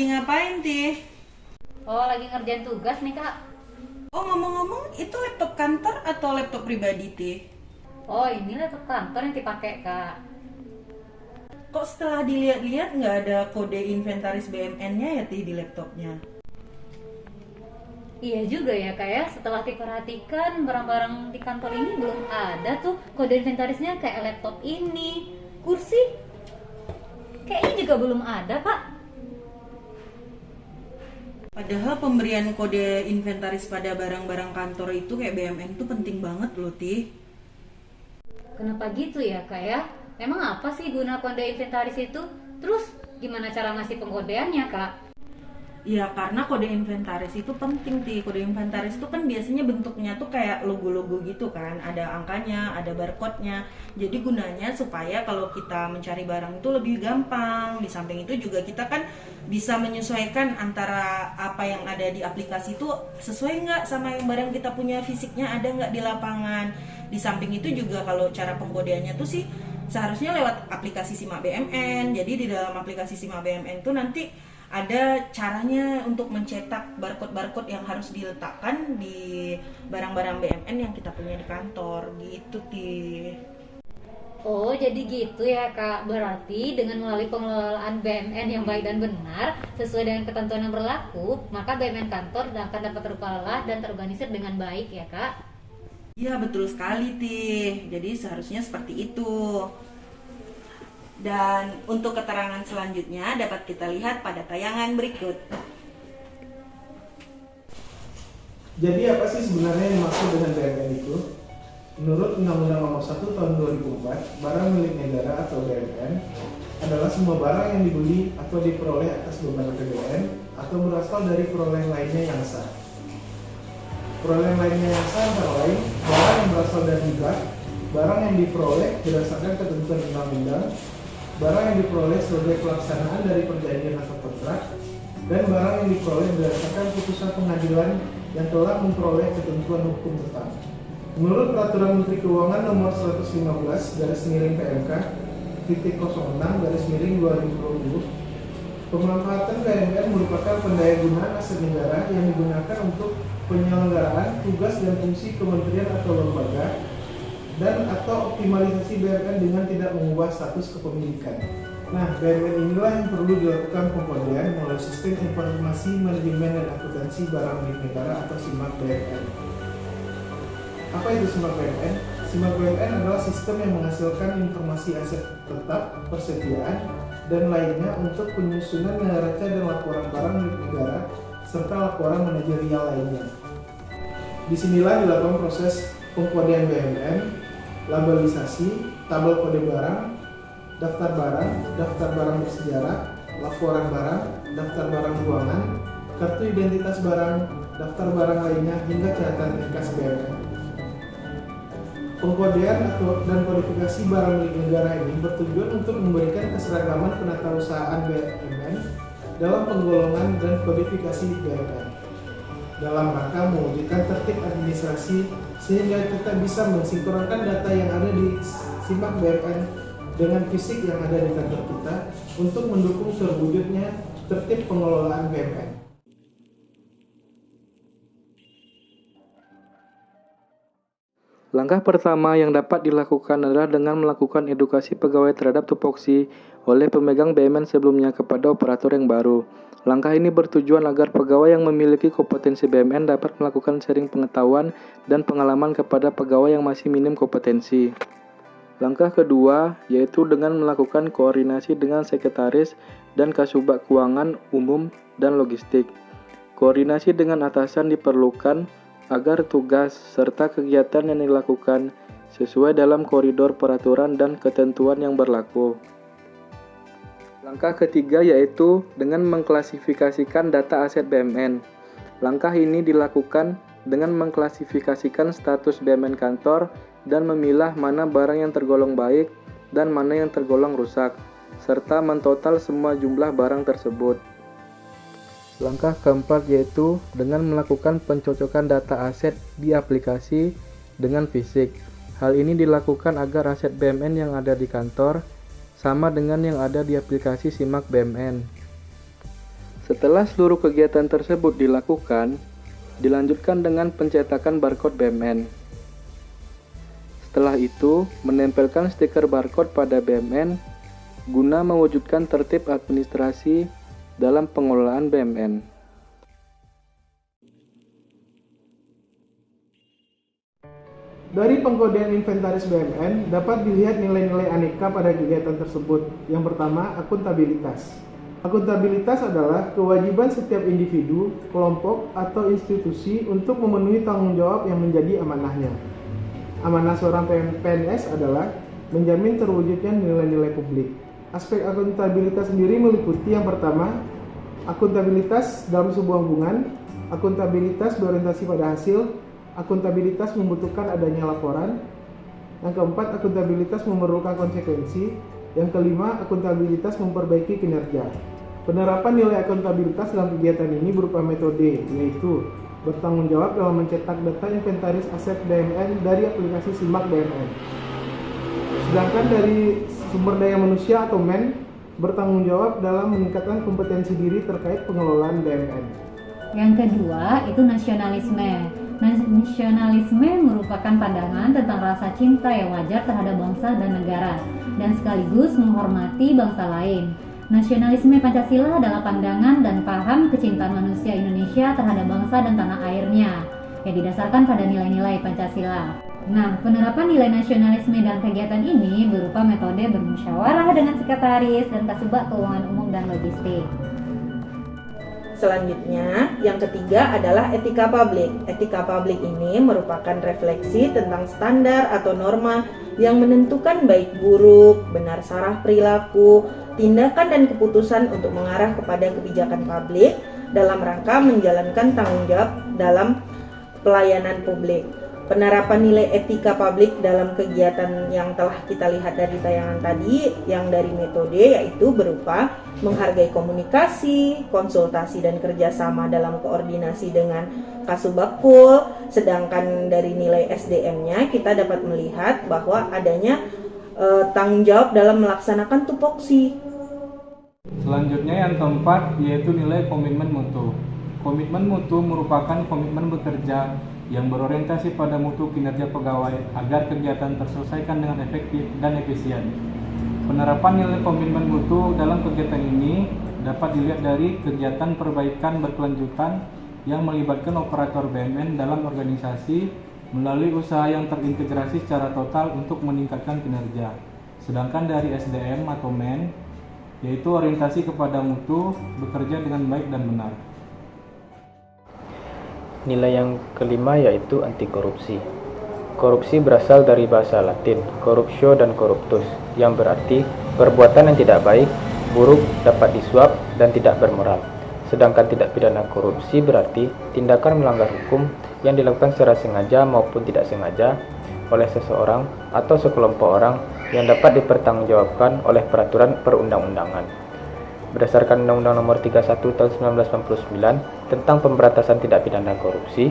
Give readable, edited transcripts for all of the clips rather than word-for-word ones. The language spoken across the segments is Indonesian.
lagi ngapain, Tih? Oh, lagi ngerjain tugas nih, Kak. Oh, ngomong-ngomong, itu laptop kantor atau laptop pribadi, Tih? Oh, ini laptop kantor yang dipakai, Kak. Kok setelah dilihat-lihat nggak ada kode inventaris BMN-nya ya, Tih, di laptopnya? Iya juga ya, Kak ya. Setelah diperhatikan, barang-barang di kantor ini belum ada tuh kode inventarisnya kayak laptop ini. Kursi kayaknya juga belum ada, Pak. Padahal pemberian kode inventaris pada barang-barang kantor itu kayak BMN itu penting banget loh, Tih. Kenapa gitu ya, Kak ya? Emang apa sih guna kode inventaris itu? Terus gimana cara ngasih pengkodeannya, Kak? Ya karena kode inventaris itu penting, Ti. Kode inventaris itu kan biasanya bentuknya tuh kayak logo-logo gitu kan. Ada angkanya, ada barcode-nya. Jadi gunanya supaya kalau kita mencari barang itu lebih gampang. Di samping itu juga kita kan bisa menyesuaikan antara apa yang ada di aplikasi itu sesuai nggak sama yang barang kita punya fisiknya ada nggak di lapangan. Di samping itu juga kalau cara pengkodeannya tuh sih seharusnya lewat aplikasi Simak BMN. Jadi di dalam aplikasi Simak BMN tuh nanti ada caranya untuk mencetak barcode-barcode yang harus diletakkan di barang-barang BMN yang kita punya di kantor gitu, Ti. Oh, jadi gitu ya, Kak. Berarti dengan melalui pengelolaan BMN yang baik dan benar, sesuai dengan ketentuan yang berlaku, maka BMN kantor akan dapat terkelola dan terorganisir dengan baik ya, Kak. Iya, betul sekali, Ti. Jadi seharusnya seperti itu. Dan untuk keterangan selanjutnya dapat kita lihat pada tayangan berikut. Jadi apa sih sebenarnya yang dimaksud dengan BMN itu? Menurut Undang-Undang Nomor 1 Tahun 2004, barang milik negara atau BMN adalah semua barang yang dibeli atau diperoleh atas beban APBN atau berasal dari perolehan lainnya yang sah. Perolehan lainnya yang sah antara lain barang yang berasal dari hibah, barang yang diperoleh berdasarkan ketentuan undang-undang, barang yang diperoleh sebagai pelaksanaan dari perjanjian atau kontrak, dan barang yang diperoleh berdasarkan putusan pengadilan yang telah memperoleh ketentuan hukum tetap. Menurut Peraturan Menteri Keuangan Nomor 115/PMK titik 06/2020, pemanfaatan BMN merupakan pendayagunaan aset negara yang digunakan untuk penyelenggaraan tugas dan fungsi kementerian atau lembaga dan atau optimalisasi BMN dengan tidak mengubah status kepemilikan. Nah, BMN inilah yang perlu dilakukan pengkodean melalui Sistem Informasi Manajemen dan Akuntansi Barang Milik Negara atau SIMAK BMN. Apa itu SIMAK BMN? SIMAK BMN adalah sistem yang menghasilkan informasi aset tetap, persediaan, dan lainnya untuk penyusunan neraca dan laporan barang milik negara serta laporan manajerial lainnya. Disinilah dilakukan proses pengkodean BMN, labelisasi, tabel kode barang, daftar barang bersejarah, laporan barang, daftar barang keuangan, kartu identitas barang, daftar barang lainnya, hingga catatan ringkas BMN. Pengkodean dan kodifikasi barang milik negara ini bertujuan untuk memberikan keseragaman penatausahaan BMN dalam penggolongan dan kodifikasi BMN dalam rangka mewujudkan tertib administrasi sehingga kita bisa mensinkronkan data yang ada di SIMAK BMN dengan fisik yang ada di kantor kita untuk mendukung terwujudnya tertib pengelolaan BMN. Langkah pertama yang dapat dilakukan adalah dengan melakukan edukasi pegawai terhadap tupoksi oleh pemegang BMN sebelumnya kepada operator yang baru. Langkah ini bertujuan agar pegawai yang memiliki kompetensi BMN dapat melakukan sharing pengetahuan dan pengalaman kepada pegawai yang masih minim kompetensi. Langkah kedua yaitu dengan melakukan koordinasi dengan sekretaris dan kasubag keuangan umum dan logistik. Koordinasi dengan atasan diperlukan agar tugas serta kegiatan yang dilakukan sesuai dalam koridor peraturan dan ketentuan yang berlaku. Langkah ketiga yaitu dengan mengklasifikasikan data aset BMN. Langkah ini dilakukan dengan mengklasifikasikan status BMN kantor dan memilah mana barang yang tergolong baik dan mana yang tergolong rusak, serta mentotal semua jumlah barang tersebut. Langkah keempat yaitu dengan melakukan pencocokan data aset di aplikasi dengan fisik. Hal ini dilakukan agar aset BMN yang ada di kantor sama dengan yang ada di aplikasi SIMAK BMN. Setelah seluruh kegiatan tersebut dilakukan, dilanjutkan dengan pencetakan barcode BMN. Setelah itu, menempelkan stiker barcode pada BMN guna mewujudkan tertib administrasi dalam pengelolaan BMN. Dari pengkodean inventaris BMN dapat dilihat nilai-nilai aneka pada kegiatan tersebut. Yang pertama, akuntabilitas. Akuntabilitas adalah kewajiban setiap individu, kelompok, atau institusi untuk memenuhi tanggung jawab yang menjadi amanahnya. Amanah seorang PNS adalah menjamin terwujudnya nilai-nilai publik. Aspek akuntabilitas sendiri meliputi yang pertama, akuntabilitas dalam sebuah hubungan, akuntabilitas berorientasi pada hasil, akuntabilitas membutuhkan adanya laporan, yang keempat, akuntabilitas memerlukan konsekuensi, yang kelima, akuntabilitas memperbaiki kinerja. Penerapan nilai akuntabilitas dalam kegiatan ini berupa metode, yaitu bertanggung jawab dalam mencetak data inventaris aset BMN dari aplikasi Simak BMN. Sedangkan dari sumber daya manusia atau MEN bertanggung jawab dalam meningkatkan kompetensi diri terkait pengelolaan BMN. Yang kedua itu nasionalisme. Nasionalisme merupakan pandangan tentang rasa cinta yang wajar terhadap bangsa dan negara dan sekaligus menghormati bangsa lain. Nasionalisme Pancasila adalah pandangan dan paham kecintaan manusia Indonesia terhadap bangsa dan tanah airnya yang didasarkan pada nilai-nilai Pancasila. Nah, penerapan nilai nasionalisme dalam kegiatan ini berupa metode bermusyawarah dengan sekretaris dan Kasubag Keuangan Umum dan Logistik. Selanjutnya, yang ketiga adalah etika publik. Etika publik ini merupakan refleksi tentang standar atau norma yang menentukan baik buruk, benar salah perilaku, tindakan dan keputusan untuk mengarah kepada kebijakan publik dalam rangka menjalankan tanggung jawab dalam pelayanan publik. Penerapan nilai etika publik dalam kegiatan yang telah kita lihat dari tayangan tadi, yang dari metode yaitu berupa menghargai komunikasi, konsultasi dan kerjasama dalam koordinasi dengan Kasubagkul. Sedangkan dari nilai SDM-nya kita dapat melihat bahwa adanya tanggung jawab dalam melaksanakan tupoksi. Selanjutnya yang keempat yaitu nilai komitmen mutu. Komitmen mutu merupakan komitmen bekerja yang berorientasi pada mutu kinerja pegawai agar kegiatan terselesaikan dengan efektif dan efisien. Penerapan nilai komitmen mutu dalam kegiatan ini dapat dilihat dari kegiatan perbaikan berkelanjutan yang melibatkan operator BMN dalam organisasi melalui usaha yang terintegrasi secara total untuk meningkatkan kinerja. Sedangkan dari SDM atau MEN yaitu orientasi kepada mutu, bekerja dengan baik dan benar. Nilai yang kelima yaitu anti korupsi. Korupsi berasal dari bahasa Latin corruptio dan corruptus, yang berarti perbuatan yang tidak baik, buruk, dapat disuap, dan tidak bermoral. Sedangkan tindak pidana korupsi berarti tindakan melanggar hukum yang dilakukan secara sengaja maupun tidak sengaja oleh seseorang atau sekelompok orang yang dapat dipertanggungjawabkan oleh peraturan perundang-undangan. Berdasarkan Undang-Undang Nomor 31 Tahun 1999 tentang pemberantasan tindak pidana korupsi,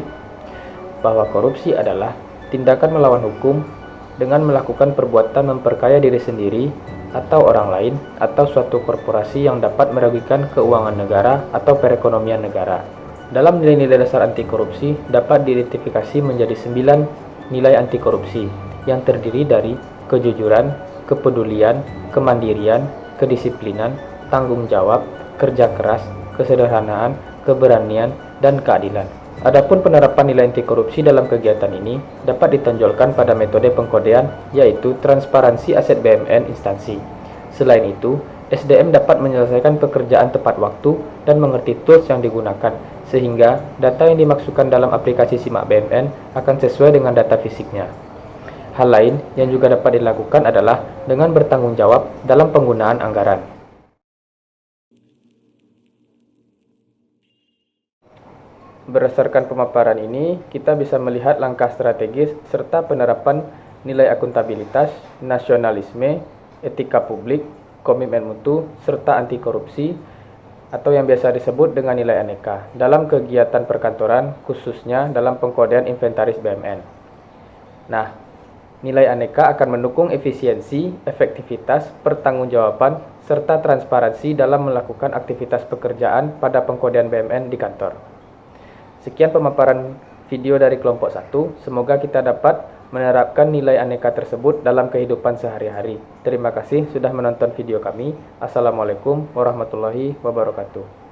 bahwa korupsi adalah tindakan melawan hukum dengan melakukan perbuatan memperkaya diri sendiri atau orang lain atau suatu korporasi yang dapat merugikan keuangan negara atau perekonomian negara. Dalam nilai-nilai dasar anti korupsi dapat diidentifikasi menjadi 9 nilai anti korupsi yang terdiri dari kejujuran, kepedulian, kemandirian, kedisiplinan, tanggung jawab, kerja keras, kesederhanaan, keberanian, dan keadilan. Adapun penerapan nilai anti korupsi dalam kegiatan ini dapat ditonjolkan pada metode pengkodean, yaitu transparansi aset BMN instansi. Selain itu, SDM dapat menyelesaikan pekerjaan tepat waktu dan mengerti tools yang digunakan, sehingga data yang dimasukkan dalam aplikasi Simak BMN akan sesuai dengan data fisiknya. Hal lain yang juga dapat dilakukan adalah dengan bertanggung jawab dalam penggunaan anggaran. Berdasarkan pemaparan ini, kita bisa melihat langkah strategis serta penerapan nilai akuntabilitas, nasionalisme, etika publik, komitmen mutu, serta anti korupsi atau yang biasa disebut dengan nilai aneka dalam kegiatan perkantoran, khususnya dalam pengkodean inventaris BMN. Nah, Nilai aneka akan mendukung efisiensi, efektivitas, pertanggungjawaban, serta transparansi dalam melakukan aktivitas pekerjaan pada pengkodean BMN di kantor. Sekian pemaparan video dari kelompok 1. Semoga kita dapat menerapkan nilai aneka tersebut dalam kehidupan sehari-hari. Terima kasih sudah menonton video kami. Assalamualaikum warahmatullahi wabarakatuh.